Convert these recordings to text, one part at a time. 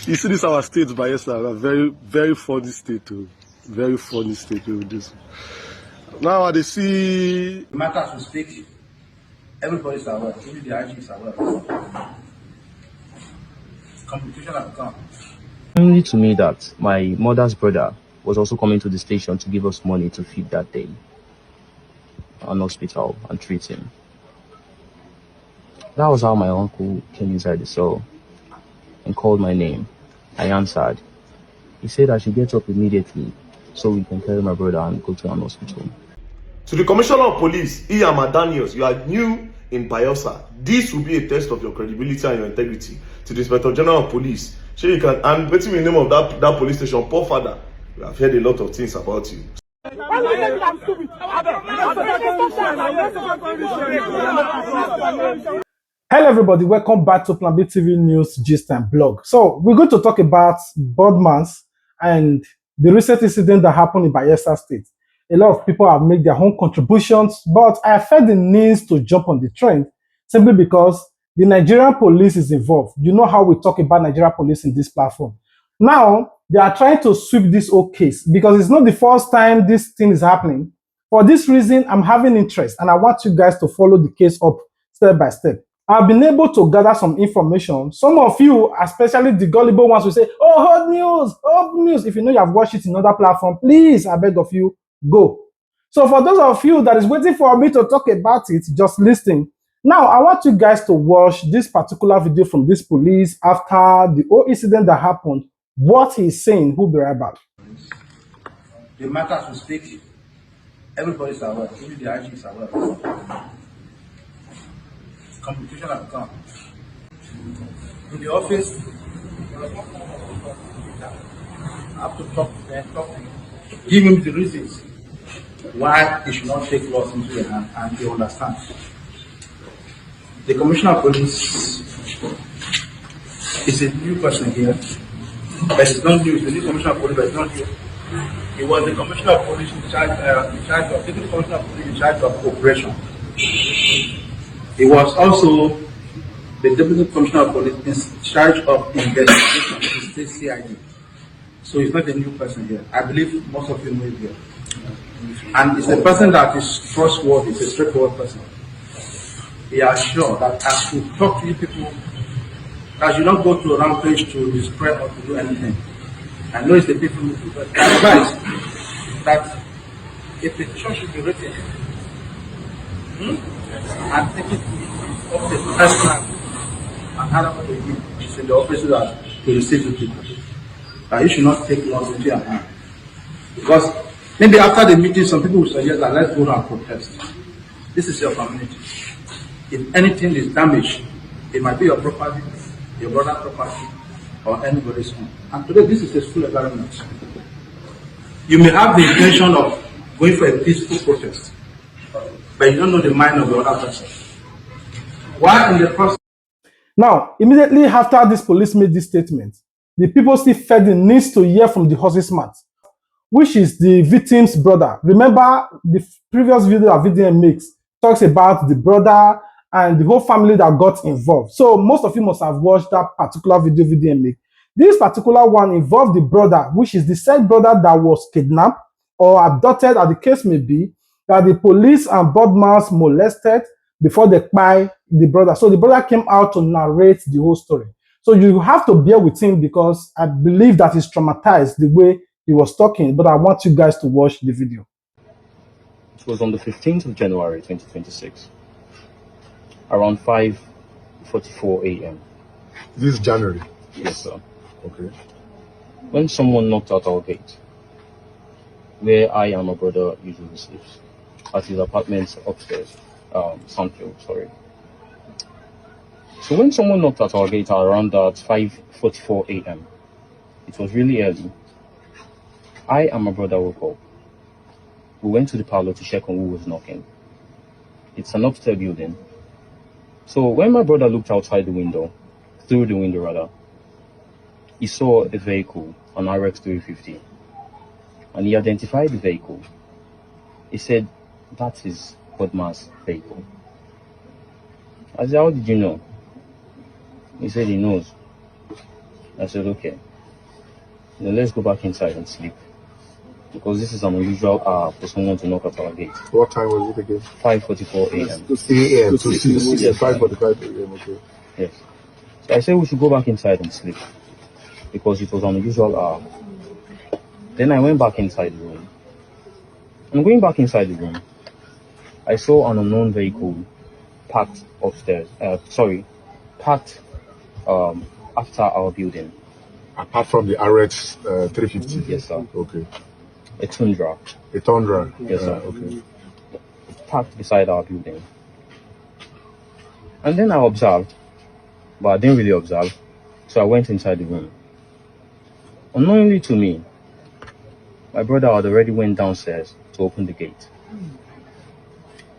You see this our state, Bayelsa, a very, very funny state too. Very funny state with this. Now they see matters will speak. Everybody's aware, even the IG is aware. Complication has come. Only to me that my mother's brother was also coming to the station to give us money to feed that day, an hospital, and treat him. That was how my uncle came inside the cell and called my name. I answered. He said I should get up immediately so we can carry my brother and go to an hospital. To the Commissioner of Police, Ian Daniels, you are new in Bayelsa. This will be a test of your credibility and your integrity. To the Inspector General of Police, sure you can, and what's the name of that police station? Poor father. We have heard a lot of things about you. Hello everybody, welcome back to Plan B TV News Gist and Blog. So we're going to talk about BODMAS and the recent incident that happened in Bayelsa State. A lot of people have made their own contributions, but I felt the need to jump on the trend simply because the Nigerian police is involved. You know how we talk about Nigerian police in this platform. Now, they are trying to sweep this whole case because it's not the first time this thing is happening. For this reason, I'm having interest and I want you guys to follow the case up step by step. I've been able to gather some information. Some of you, especially the gullible ones, will say, oh, hot news. If you know you have watched it in another platform, please, I beg of you, go. So for those of you that is waiting for me to talk about it, just listen. Now, I want you guys to watch this particular video from this police after the whole incident that happened. What he's saying, who'll be right back. The matters will speak. Everybody's aware, even the IG is aware. Complication has come. In the office, I have to talk to them, give him the reasons why he should not take laws into their hand, and he understands. The Commissioner of Police is a new person here, but it's not new. He's the new Commissioner of Police, but it's not new. He was the Commissioner of Police in charge of Deputy Commissioner of Police in charge of cooperation. He was also the Deputy Commissioner of Police in charge of investigation, which is CID. So he's not a new person here. I believe most of you know him here. And it's a person that is trustworthy, it's a straightforward person. He is sure that as you talk to you people, that you don't go to a rampage to destroy or to do anything. I know it's the people who advise that a petition should be written and take it up the first class and hand over the key. It's in the offices that to receive the people. That you should not take laws into your hand. Because maybe after the meeting, some people will suggest that let's go and protest. This is your community. If anything is damaged, it might be your property, your brother's property, or anybody's home. And today, this is a school environment. You may have the intention of going for a peaceful protest, but you don't know the mind of the other person. Why in the process? Now, immediately after this police made this statement, the people still felt the need to hear from the horse's mouth, which is the victim's brother. Remember the previous video that VDM makes talks about the brother and the whole family that got involved. So most of you must have watched that particular video VDM make. This particular one involved the brother, which is the said brother that was kidnapped or abducted, as the case may be, that the police and BODMAS molested before they buy the brother. So the brother came out to narrate the whole story. So you have to bear with him because I believe that he's traumatized the way he was talking, but I want you guys to watch the video. It was on the 15th of January 2026, around 5:44 a.m. this January. Yes, sir. Okay. When someone knocked at our gate, where I and my brother usually sleeps, at his apartment upstairs, Sandfield, sorry. So when someone knocked at our gate around that 5:44 a.m., it was really early. I and my brother woke up. We went to the parlor to check on who was knocking. It's an upstairs building. So when my brother looked outside the window, through the window rather, he saw a vehicle, an RX 350, and he identified the vehicle. He said, that is BODMAS vehicle. I said, how did you know? He said he knows. I said, okay. Then let's go back inside and sleep. Because this is an unusual hour for someone to knock at our gate. What time was it again? 5:44 a.m. a.m. to 6. Yes, 5:45 a.m. Okay. Yes. So I said we should go back inside and sleep. Because it was an unusual hour. Then I went back inside the room. And going back inside the room, I saw an unknown vehicle parked upstairs. Parked after our building. Apart from the RX 350. Yes, sir. Okay. A Tundra. A Tundra. Yes, sir. Okay. Parked beside our building. And then I observed, but I didn't really observe, so I went inside the room. Unknowingly to me, my brother had already went downstairs to open the gate.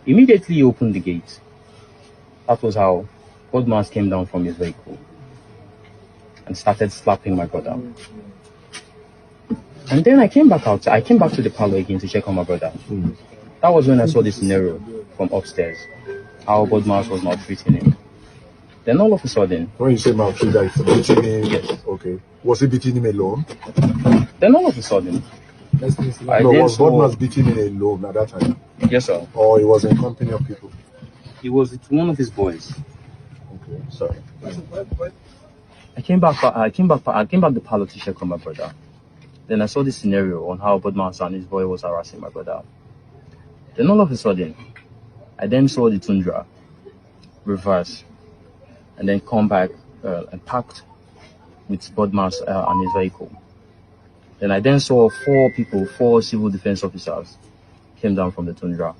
Immediately he opened the gate. That was how BODMAS came down from his vehicle and started slapping my brother. And then I came back out. I came back to the parlor again to check on my brother. That was when I saw the scenario from upstairs, how BODMAS was maltreating him. Then all of a sudden, When you say maltreated, it's beating him. Yes. Okay. Was he beating him alone? then all of a sudden, I No, then was saw, BODMAS beating him alone at that time? yes sir, Or he was in company of people? he was with one of his boys. Okay. Sorry. I came back the parlor to check on my brother. Then I saw this scenario on how BODMAS and his boy was harassing my brother. Then all of a sudden, I then saw the Tundra reverse and then come back and parked with BODMAS and his vehicle. Then I then saw four civil defense officers came down from the Tundra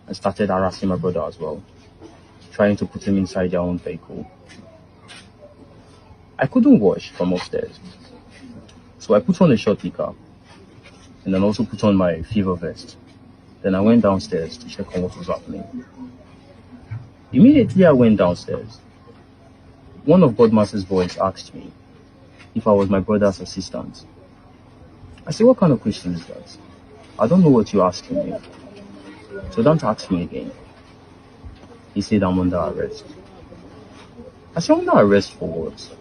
and started harassing my brother as well, trying to put him inside their own vehicle. I couldn't watch from upstairs, so I put on a short niqab and then also put on my fever vest. Then I went downstairs to check on what was happening. Immediately I went downstairs. One of BODMAS's boys asked me if I was my brother's assistant. I said, what kind of question is that? I don't know what you're asking me. So don't ask me again. He said, I'm under arrest. I said, under arrest for what?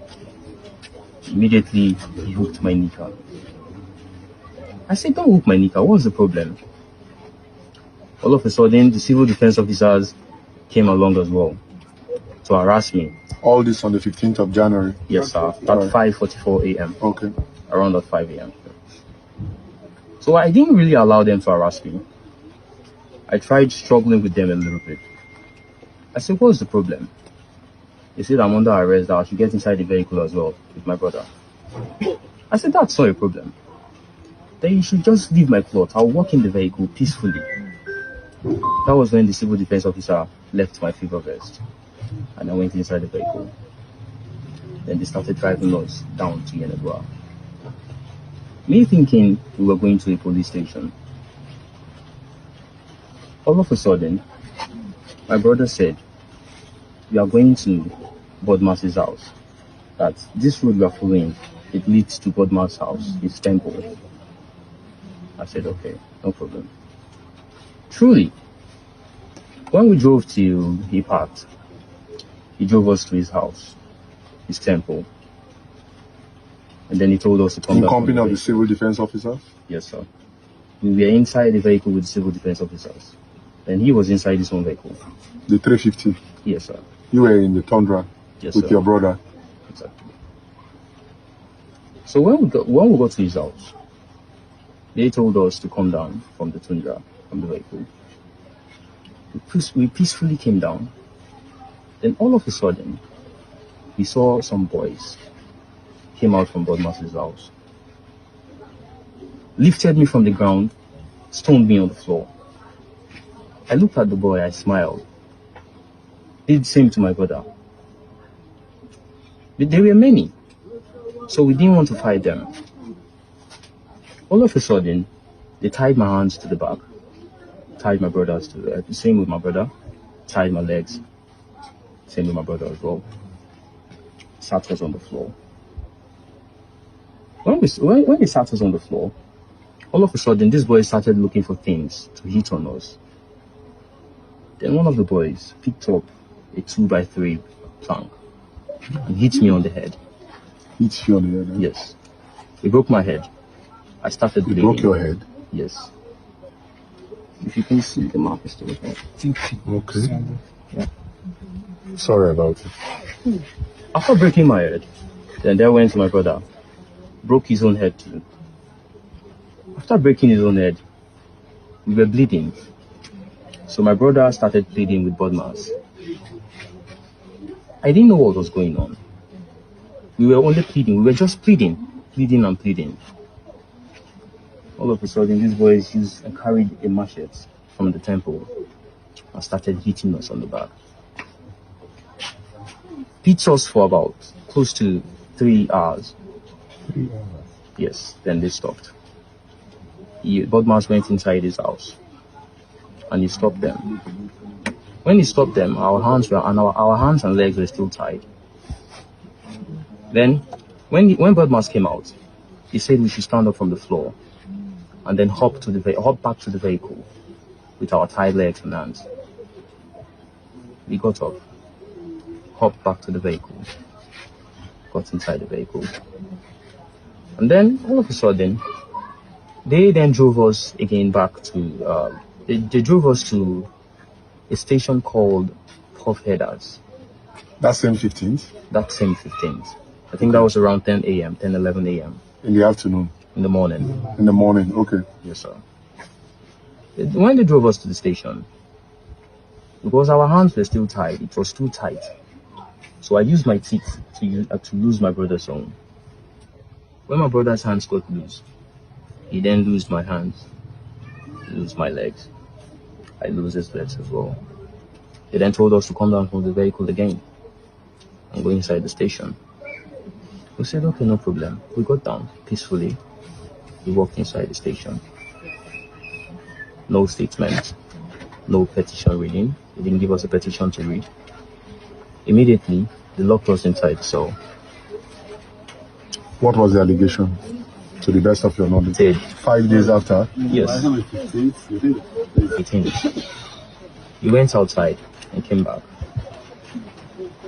Immediately, he hooked my niqab. I said, don't hook my niqab, what's the problem? All of a sudden, the civil defense officers came along as well to harass me. All this on the 15th of January? Yes, sir, at 5:44 a.m. Okay. Around at 5 a.m. So I didn't really allow them to harass me. I tried struggling with them a little bit. I said, what's the problem? They said I'm under arrest, that I should get inside the vehicle as well with my brother. I said, that's not a problem. Then you should just leave my clothes. I'll walk in the vehicle peacefully. That was when the civil defense officer left my fever vest and I went inside the vehicle. Then they started driving us down to Yenagua. Me thinking we were going to a police station. All of a sudden, my brother said, we are going to BODMAS's house. That this road we are following, it leads to BODMAS's house, his temple. I said, okay, no problem. Truly, when we drove till he parked, he drove us to his house, his temple. And then he told us to come In back. company of the civil defense officers? Yes, sir. We were inside the vehicle with the civil defense officers. And he was inside his own vehicle. The 350? Yes, sir. You were in the Tundra Yes, with sir. your brother? Exactly. So when we got to his house, they told us to come down from the Tundra, from the vehicle. We peacefully came down. Then all of a sudden, we saw some boys came out from BODMAS's house, lifted me from the ground, stoned me on the floor. I looked at the boy, I smiled. Did the same to my brother. But there were many, so we didn't want to fight them. All of a sudden, they tied my hands to the back, tied my brother's to the same with my brother, tied my legs, same with my brother as well. Sat us on the floor. When they sat us on the floor, all of a sudden, this boy started looking for things to hit on us. Then one of the boys picked up a 2x3 plank and hit me on the head. Hit you on the head. Eh? Yes. He broke my head. I started He bleeding. broke your head. Yes. If you can see, the mark is still there. Okay. Yeah. Sorry about it. After breaking my head, then they went to my brother. Broke his own head too. After breaking his own head, we were bleeding. So my brother started pleading with BODMAS. I didn't know what was going on. We were only pleading. We were just pleading and pleading. All of a sudden, these boys used and carried a machete from the temple and started hitting us on the back. Beat us for about close to 3 hours. 3 hours. Yes, then they stopped. BODMAS went inside his house and he stopped them. When he stopped them, our hands and legs were still tied. Then, when BODMAS came out, he said we should stand up from the floor and then hop back to the vehicle with our tied legs and hands. We got up, hopped back to the vehicle, got inside the vehicle, and then all of a sudden, they then drove us again back to. They drove us to a station called Puff Headers. That same 15th? That same 15th. I think that was around 10 a.m., 10, 11 a.m. In the afternoon? In the morning. In the morning, okay. Yes, sir. When they drove us to the station, because our hands were still tied, it was too tight. So I used my teeth to lose my brother's own. When my brother's hands got loose, he then loosed my hands, loosed my legs. I loosed his legs as well. They then told us to come down from the vehicle again and go inside the station. We said, okay, no problem. We got down peacefully. We walked inside the station. No statement, no petition reading. They didn't give us a petition to read. Immediately, they locked us inside the cell. What was the allegation, to the best of your knowledge? 5 days after? Yes. 18. He went outside and came back.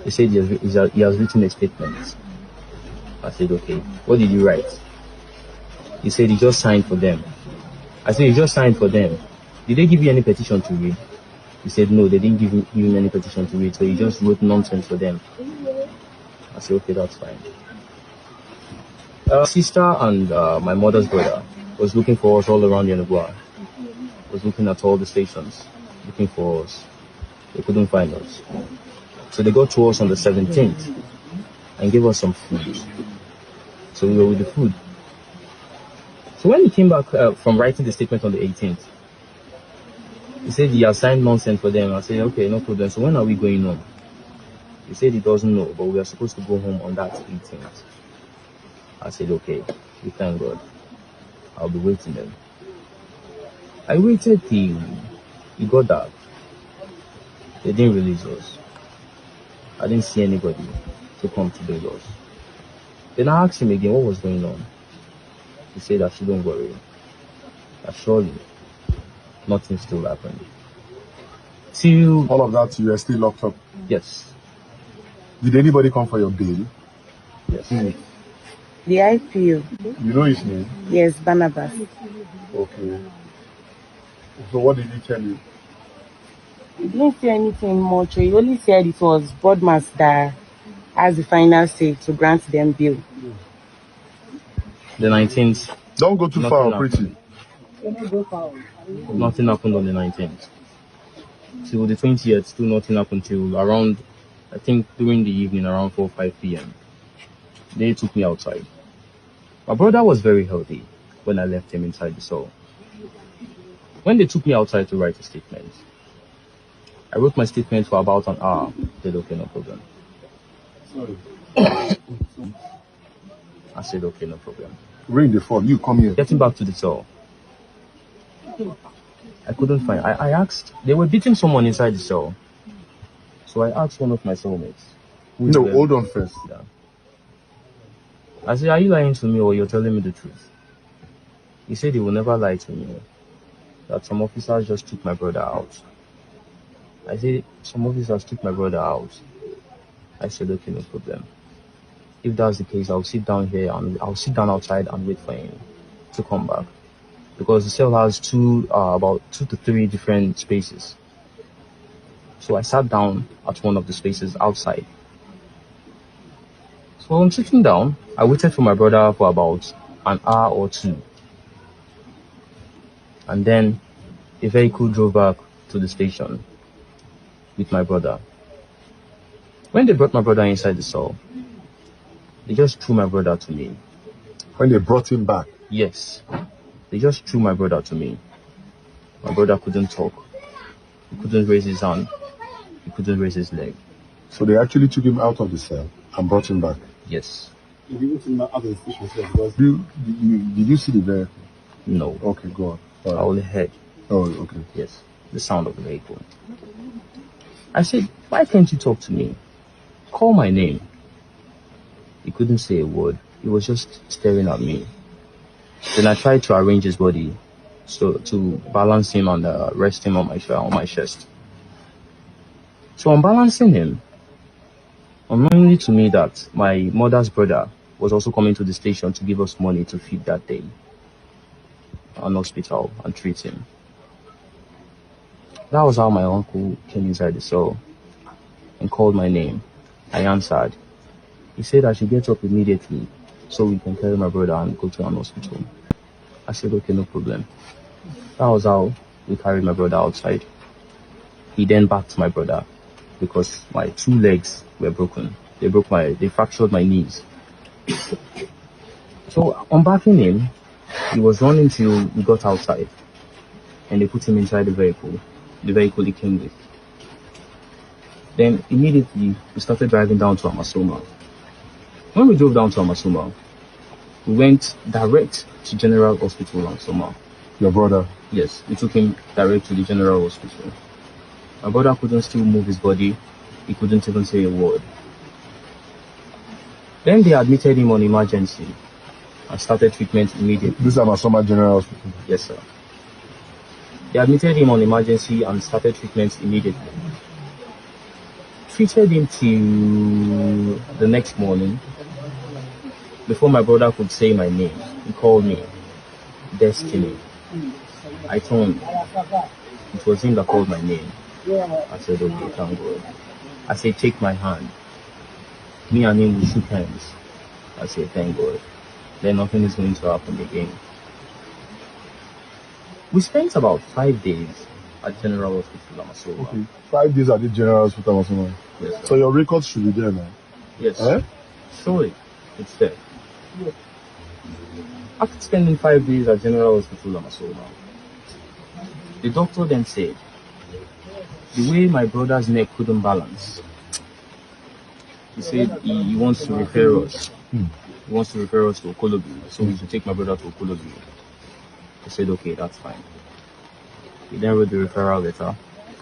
He said he has written a statement. I said, okay. What did you write? He said he just signed for them. I said, you just signed for them. Did they give you any petition to read? He said, no, they didn't give him any petition to read, so he just wrote nonsense for them. I said, okay, that's fine. Sister and my mother's brother was looking for us all around Yanagua. Was looking at all the stations, looking for us. They couldn't find us. So they got to us on the 17th and gave us some food. So we were with the food. So when he came back from writing the statement on the 18th, he said he has signed nonsense for them. I said, okay, no problem. So when are we going home? He said he doesn't know, but we are supposed to go home on that 18th. I said, okay, we thank God. I'll be waiting then. I waited till it got dark. They didn't release us. I didn't see anybody to come to bail us. Then I asked him again what was going on. He said, I shouldn't worry. Surely, nothing still happened. Till all of that, you are still locked up? Yes. Did anybody come for your bail? Yes. The IPO. You know his name? Yes, Barnabas. Okay. So what did he tell you? He didn't say anything much. He only said it was BODMAS that has the final say to grant them bail. The 19th. Don't go too far, pretty. Nothing happened on the 19th. Till the 20th, still nothing happened till around, I think during the evening, around 4 or 5 p.m. They took me outside. My brother was very healthy when I left him inside the cell. When they took me outside to write a statement, I wrote my statement for about an hour. They said, okay, no problem. I said, okay, no problem. Rain the fall, you come here. Getting back to the cell, I couldn't find. I asked, they were beating someone inside the cell. So I asked one of my cellmates. No, hold on first. Yeah. I said, are you lying to me or you're telling me the truth? He said he will never lie to me. That some officers just took my brother out. I said, some officers took my brother out. I said, okay, no problem. If that's the case, I'll sit down here and I'll sit down outside and wait for him to come back. Because the cell has about 2 to 3 different spaces. So I sat down at one of the spaces outside. So I'm sitting down. I waited for my brother for about an hour or 2. And then a vehicle drove back to the station with my brother. When they brought my brother inside the cell, they just threw my brother to me. When they brought him back? Yes. They just threw my brother to me. My brother couldn't talk. He couldn't raise his hand. He couldn't raise his leg. So they actually took him out of the cell and brought him back? Yes. Did you see the vehicle? No. Okay, go on. I only heard. Oh, okay. Yes. The sound of the vehicle. I said, why can't you talk to me? Call my name. He couldn't say a word. He was just staring at me. Then I tried to arrange his body so to balance him and rest him on my chest. So I'm balancing him. Unknowingly to me that my mother's brother was also coming to the station to give us money to feed that day. An hospital and treat him. That was how my uncle came inside the cell and called my name. I answered. He said I should get up immediately so we can carry my brother and go to an hospital. I said, okay, no problem. That was how we carried my brother outside. He then backed my brother because my 2 legs were broken. They fractured my knees. So on backing him, he was running till we got outside and they put him inside the vehicle he came with. Then immediately we started driving down to Amasoma. When we drove down to Amasoma, we went direct to General Hospital Amasoma. Your brother? Yes, we took him direct to the General Hospital. My brother couldn't still move his body. He couldn't even say a word. Then they admitted him on emergency and started treatment immediately. This is Amasoma General Hospital? Yes, sir. They admitted him on emergency and started treatment immediately. Treated him till the next morning. Before my brother could say my name, he called me Destiny. I turned. It was him that called my name. I said, okay, thank God. I said, take my hand. Me and him, we shook hands. I said, thank God. Then nothing is going to happen again. We spent about 5 days at General Hospital Amasoma. Okay. 5 days at the General Hospital Amasoma. Yes, sir. So your records should be there now? Yes. Eh? Surely, it's there. After spending 5 days at General Hospital Amasoma, the doctor then said, the way my brother's neck couldn't balance, he said he wants to refer us. He wants to refer us to Okolobi, so we should take my brother to Okolobi. I said, okay, that's fine. He then wrote the referral letter,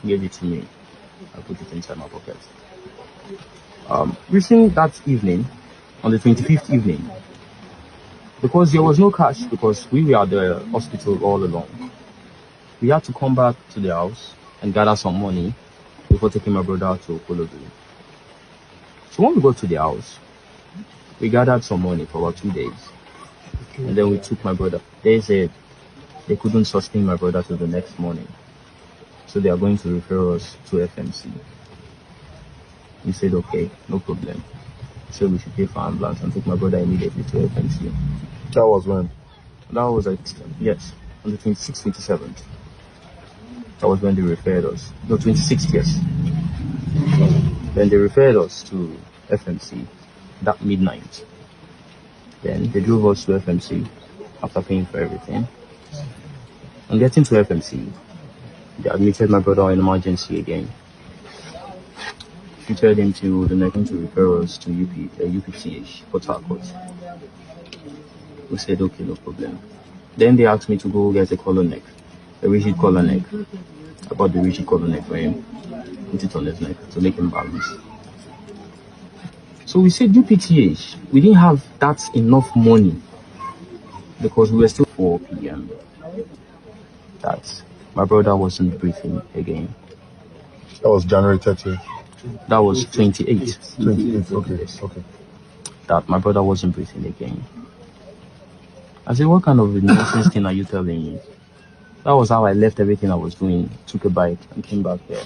gave it to me. I put it inside my pocket. Reaching that evening, on the 25th evening, because there was no cash, because we were at the hospital all along, we had to come back to the house and gather some money before taking my brother to Okolobi. So when we got to the house, we gathered some money for about 2 days. And then we took my brother. They said they couldn't sustain my brother till the next morning. So they are going to refer us to FMC. We said, okay, no problem. So we should pay for ambulance and take my brother immediately to FMC. That was when? That was on the 26th, 27th. That was when they referred us. No, 26th, yes. Then they referred us to FMC that midnight. Then they drove us to FMC after paying for everything. On getting to FMC, they admitted my brother on emergency again. Treated him till the next to refer us to UPTH, Port Harcourt. We said, okay, no problem. Then they asked me to go get a collar neck, a rigid collar neck. I bought the rigid collar neck for him, put it on his neck to make him balance. So we said UPTH, we didn't have that enough money because we were still 4 p.m. that my brother wasn't breathing again. That was January 30th. That was 28. 28. Okay. Okay. That my brother wasn't breathing again. I said, what kind of nonsense thing are you telling me? That was how I left everything I was doing, took a bike, and came back here.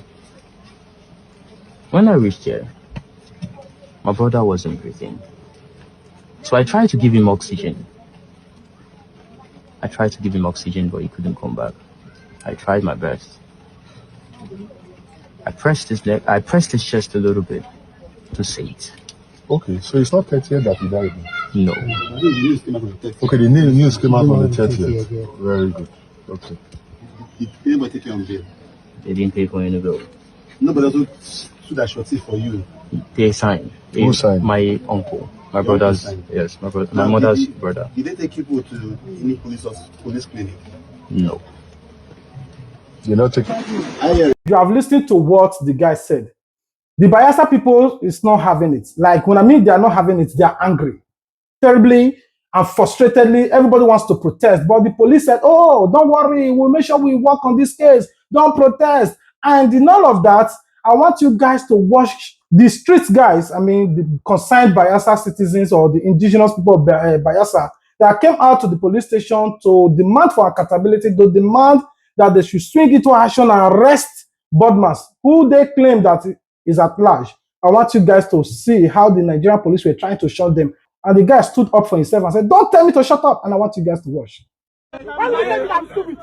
When I reached here, my brother wasn't breathing. So I tried to give him oxygen. But he couldn't come back. I tried my best. I pressed his neck, I pressed his chest a little bit to say it. Okay, so it's not 30th that he died? No. Okay, the news came out on the 30th. Very good. Okay. Did anybody take you on bail? They didn't pay for any bill. Nobody also stood a shorty for you. They signed. Who signed? My uncle. My brother's, yes, my brother, my mother's brother. Did they take people to any police clinic? No. You're not taking. You have listened to what the guy said. The Bayelsa people is not having it. Like, when I mean they are not having it, they are angry. Terribly and frustratedly, everybody wants to protest. But the police said, oh, don't worry, we'll make sure we work on this case. Don't protest. And in all of that, I want you guys to watch the street guys, I mean, the concerned Bayelsa citizens or the indigenous people of Bayelsa that came out to the police station to demand for accountability, to demand that they should swing into action and arrest BODMAS, who they claim that is at large. I want you guys to see how the Nigerian police were trying to shut them. And the guy stood up for himself and said, don't tell me to shut up. And I want you guys to watch. Why would you think I'm stupid?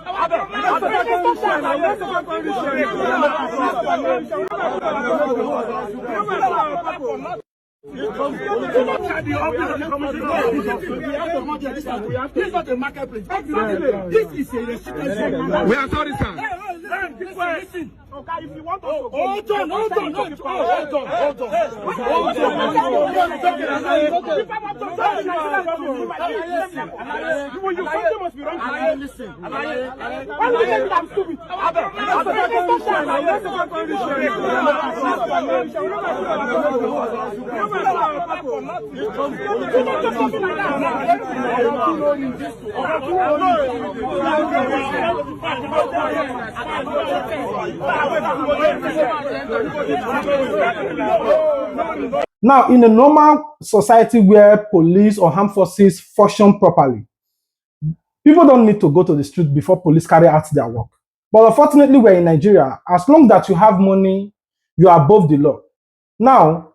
This is not a marketplace. This is a residential. We are sorry, sir. Listen. Okay, if you want to hold on. Listen. Why would you think I'm stupid? Now, in a normal society where police or armed forces function properly, people don't need to go to the street before police carry out their work. But unfortunately, we're in Nigeria. As long as you have money, you are above the law. Now,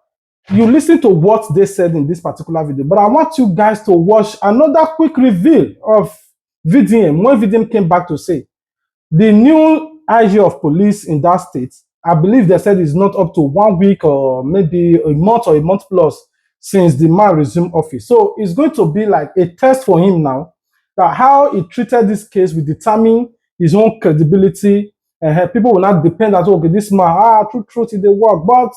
you listen to what they said in this particular video, but I want you guys to watch another quick reveal of VDM, when VDM came back to say the new IG of police in that state, I believe they said it's not up to 1 week or maybe a month or a month plus since the man resumed office. So it's going to be like a test for him now, that how he treated this case will determine his own credibility, and people will not depend on, okay, this man, truth in the work, but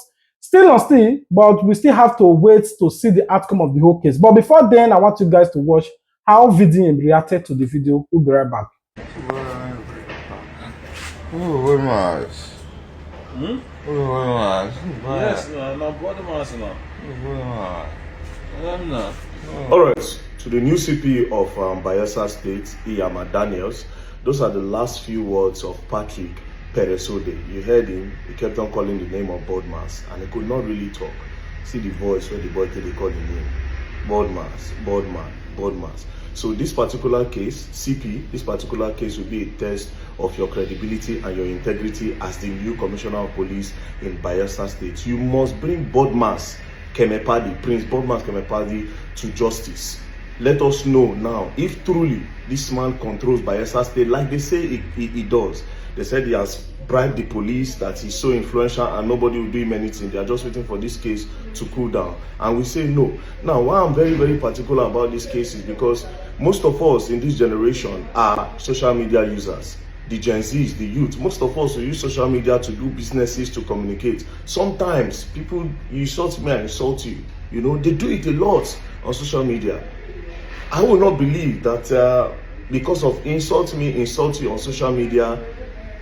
but we still have to wait to see the outcome of the whole case. But before then, I want you guys to watch how VDM reacted to the video. We'll be right back. BODMAS. BODMAS. Yes, no, BODMAS no. All right, to the new CP of Bayelsa State, Iyama Daniels, those are the last few words of Patrick Peresode. You heard him, he kept on calling the name of BODMAS and he could not really talk. See the voice when the boy they call the name. BODMAS. So this particular case, CP, this particular case will be a test of your credibility and your integrity as the new Commissioner of Police in Bayelsa State. You must bring BODMAS KEMEKPADEI, Prince BODMAS KEMEKPADEI, to justice. Let us know now if truly this man controls Bayelsa State like they say he does. They said he has bribed the police, that he's so influential and nobody will do him anything. They are just waiting for this case to cool down. And we say no. Now, why I'm very, very particular about this case is because most of us in this generation are social media users. The Gen Zs, the youth, most of us will use social media to do businesses, to communicate. Sometimes people, you insult me, I insult you. You know, they do it a lot on social media. I will not believe that because of insult me, insult you on social media,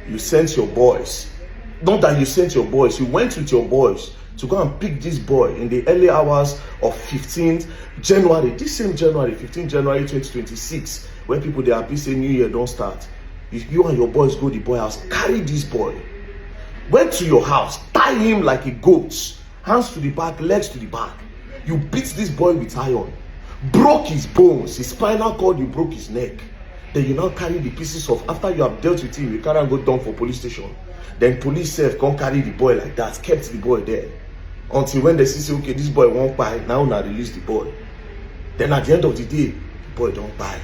you sent your boys. Not that you sent your boys, you went with your boys to go and pick this boy in the early hours of 15th January, this same January, 15th January 2026, when people they are busy saying New Year don't start. You and your boys go to the boy house, carry this boy, went to your house, tie tie him like a goat, hands to the back, legs to the back. You beat this boy with iron, broke his bones, his spinal cord, you broke his neck. Then you now carry the pieces of, after you have dealt with him, you carry and go down for police station. Then police self can't carry the boy like that, kept the boy there. Until when they see, okay, this boy won't buy, now release the boy. Then at the end of the day, the boy don't buy.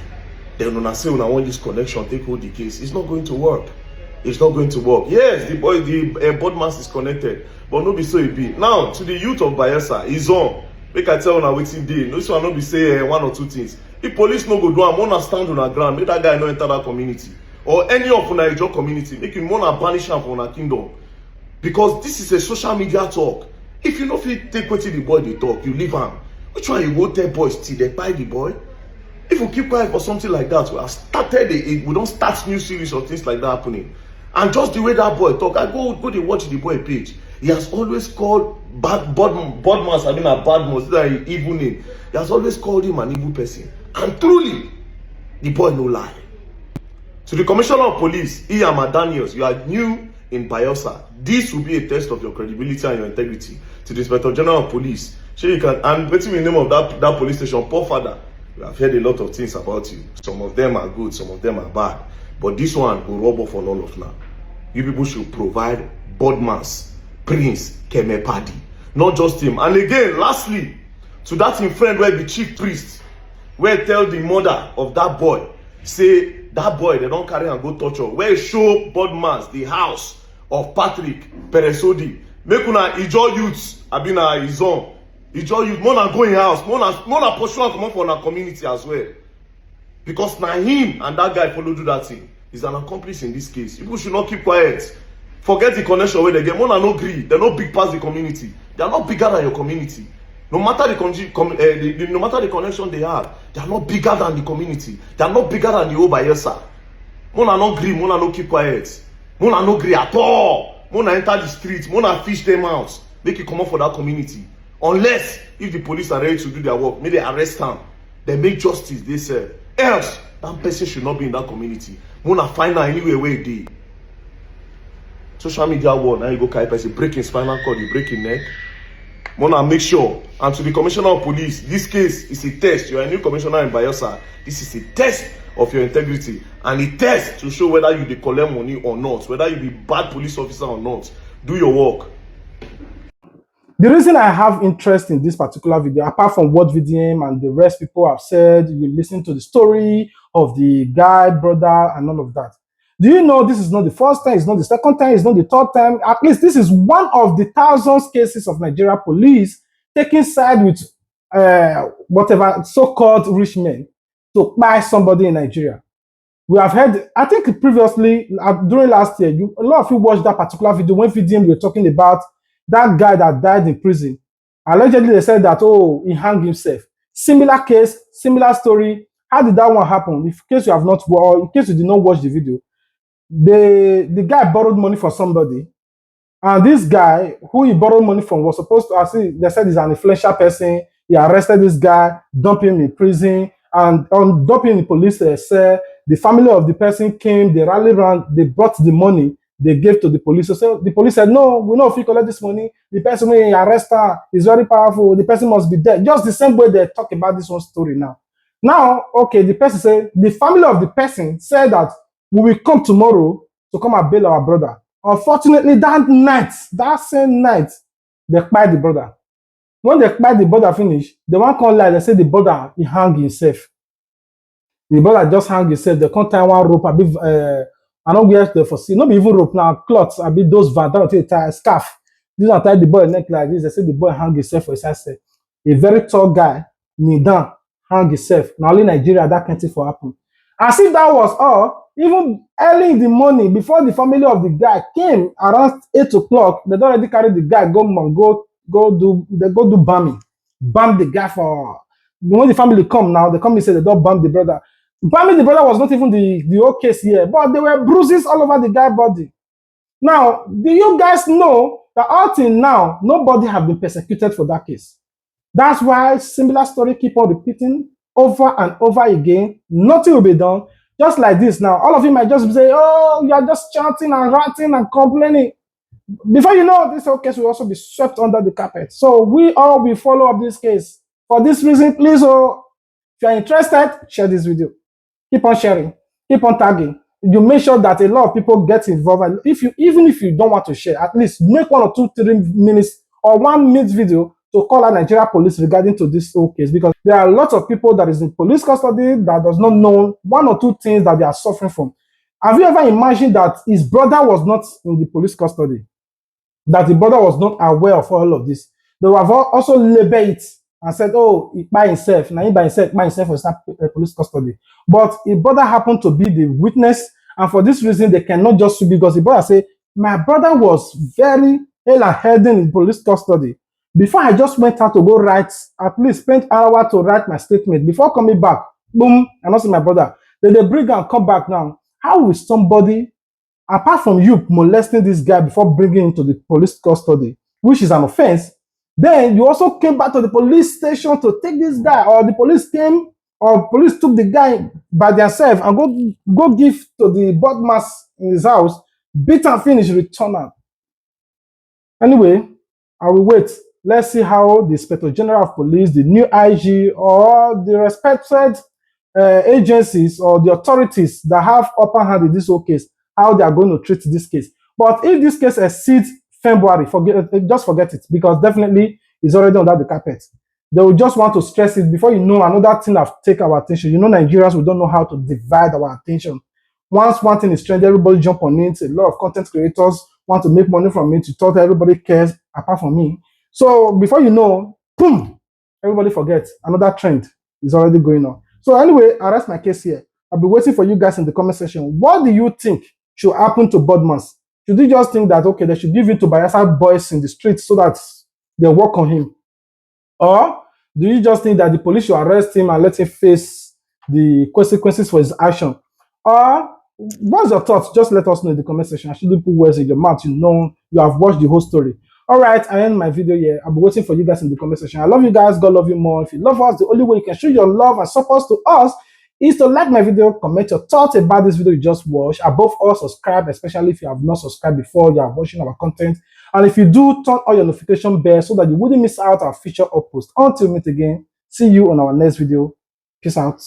Then when I say when I want this connection, take hold the case, it's not going to work. It's not going to work. Yes, the boy, the BODMAS is connected, but no be so it be. Now, to the youth of Bayelsa, is on. Make I tell una wetin dey. No one no be say one or two things. If police no go do am, una stand on the ground, make that guy no enter that community. Or any of una Ijaw community, make him wanna banish am from una kingdom. Because this is a social media talk. If you no fit take wetin the boy dey talk, you leave am. Which one you go tell boys till they buy the boy? If we keep quiet for something like that, we have started we don't start new series of things like that happening. And just the way that boy talk, I go dey watch the boy page. He has always called BODMAS, I mean a BODMAS, that is evil name. He has always called him an evil person. And truly, the boy no lie. To the Commissioner of Police, Daniels, you are new in Bayelsa. This will be a test of your credibility and your integrity. To the Inspector General of Police, sure you can, and what's the name of that police station, poor father. We have heard a lot of things about you. Some of them are good, some of them are bad. But this one will rub off on all of now. You people should provide BODMAS Prince Kemekpadei, not just him. And again, lastly, to that in friend where the chief priest, where tell the mother of that boy, say that boy they don't carry and go torture. Where show BODMAS the house of Patrick Peresodi. Make una Ijaw youths, abina his own. Ijaw youth, more go in house, more pursue and come up for our community as well. Because now him and that guy follow do that thing. He's an accomplice in this case. People should not keep quiet. Forget the connection where they get. More no agree. They're not big past the community. They are not bigger than your community. No matter the no matter the connection they have, they are not bigger than the community. They are not bigger than the whole Bayelsa. More no agree. More no keep quiet. More no agree at all. More enter the street. More fish them out. Make it come up for that community. Unless if the police are ready to do their work, maybe they arrest them. They make justice. They say. Else, that person should not be in that community. Mona find out anywhere where it is. Social media war, now you go carry person, break his spinal cord, you break his neck. Mona make sure. And to the Commissioner of Police, this case is a test. You are a new commissioner in Bayelsa. This is a test of your integrity. And a test to show whether you dey collect money or not, whether you be bad police officer or not. Do your work. The reason I have interest in this particular video, apart from what VDM and the rest people have said, you listen to the story of the guy, brother, and all of that. Do you know this is not the first time, it's not the second time, it's not the third time. At least this is one of the thousands cases of Nigeria police taking side with whatever so-called rich men to buy somebody in Nigeria. We have heard, I think previously, during last year, a lot of you watched that particular video when VDM were talking about that guy that died in prison. Allegedly, they said that, oh, he hanged himself. Similar case, similar story. How did that one happen? In case you have not, or in case you did not watch the video, the guy borrowed money from somebody, and this guy who he borrowed money from was supposed to, they said he's an influential person. He arrested this guy, dumped him in prison, and on dumping the police cell, the family of the person came, they rallied around, they brought the money, they gave to the police. So the police said, no, we know if you collect this money, the person when you arrest her is very powerful, the person must be dead. Just the same way they talk about this one story now. Now, okay, the person said, the family of the person said that we will come tomorrow to come and bail our brother. Unfortunately, that same night, they kpai the brother. When they kpai the brother finish, they won't come lie, they say the brother, he hang himself. The brother just hang himself, they can't tie one rope, I don't wear the for see, not be even rope now, cloths, I be those vandals, tie scarf. This one tie the boy neck like this. They say the boy hang himself for his side. A very tall guy, knee down, hang himself. Now only Nigeria that can't for happen. As if that was all, even early in the morning, before the family of the guy came around 8 o'clock, they don't already carry the guy, go do bamming. Bam the guy for when the family come now, they come and say they don't bam the brother. Bamming the brother was not even the whole case here, but there were bruises all over the guy's body. Now, do you guys know that up till now, nobody have been persecuted for that case? That's why similar story keep on repeating over and over again. Nothing will be done. Just like this now, all of you might just say, oh, you are just chanting and ranting and complaining. before you know, this whole case will also be swept under the carpet. So we all will follow up this case. For this reason, please, if you are interested, share this video. Keep on sharing, keep on tagging. You make sure that a lot of people get involved. And even if you don't want to share, at least make 1 or 2, 3 minutes or 1 minute video to call out Nigeria police regarding to this whole case, because there are lots of people that is in police custody that does not know 1 or 2 things that they are suffering from. Have you ever imagined that his brother was not in the police custody? That the brother was not aware of all of this? They have also labeled it and said, oh, by himself, now by himself was not police custody. But his brother happened to be the witness, and for this reason, they cannot just sue, because the brother said, my brother was very ill and healthy in police custody. Before I just went out to go write, at least spent an hour to write my statement. Before coming back, boom, I not see my brother. Then they bring and come back now. How will somebody, apart from you molesting this guy before bringing him to the police custody, which is an offense, then you also came back to the police station to take this guy, or the police came, or police took the guy by themselves and go give to the BODMAS in his house, beat and finish, return am. Anyway, I will wait. Let's see how the Inspector General of Police, the new IG, or the respected agencies or the authorities that have upper hand in this whole case, how they are going to treat this case. But if this case exceeds February, just forget it, because definitely it's already under the carpet. They will just want to stress it. Before you know, another thing have taken our attention. You know, Nigerians, we don't know how to divide our attention. Once one thing is trending, everybody jump on it. A lot of content creators want to make money from it. You thought everybody cares apart from me. So before you know, boom, everybody forgets. Another trend is already going on. So anyway, I rest my case here. I'll be waiting for you guys in the comment section. What do you think should happen to BODMAS? Should you just think that, okay, they should give it to Bayelsa boys in the streets so that they work on him? Or do you just think that the police should arrest him and let him face the consequences for his action? Or what's your thoughts? Just let us know in the comment section. I shouldn't put words in your mouth. You know, you have watched the whole story. All right, I end my video here. I'll be waiting for you guys in the comment section. I love you guys. God love you more. If you love us, the only way you can show your love and support to us is to like my video, comment your thoughts about this video you just watched. Above all, subscribe, especially if you have not subscribed before you are watching our content. And if you do, turn on your notification bell so that you wouldn't miss out our future uploads. Until we meet again, see you on our next video. Peace out.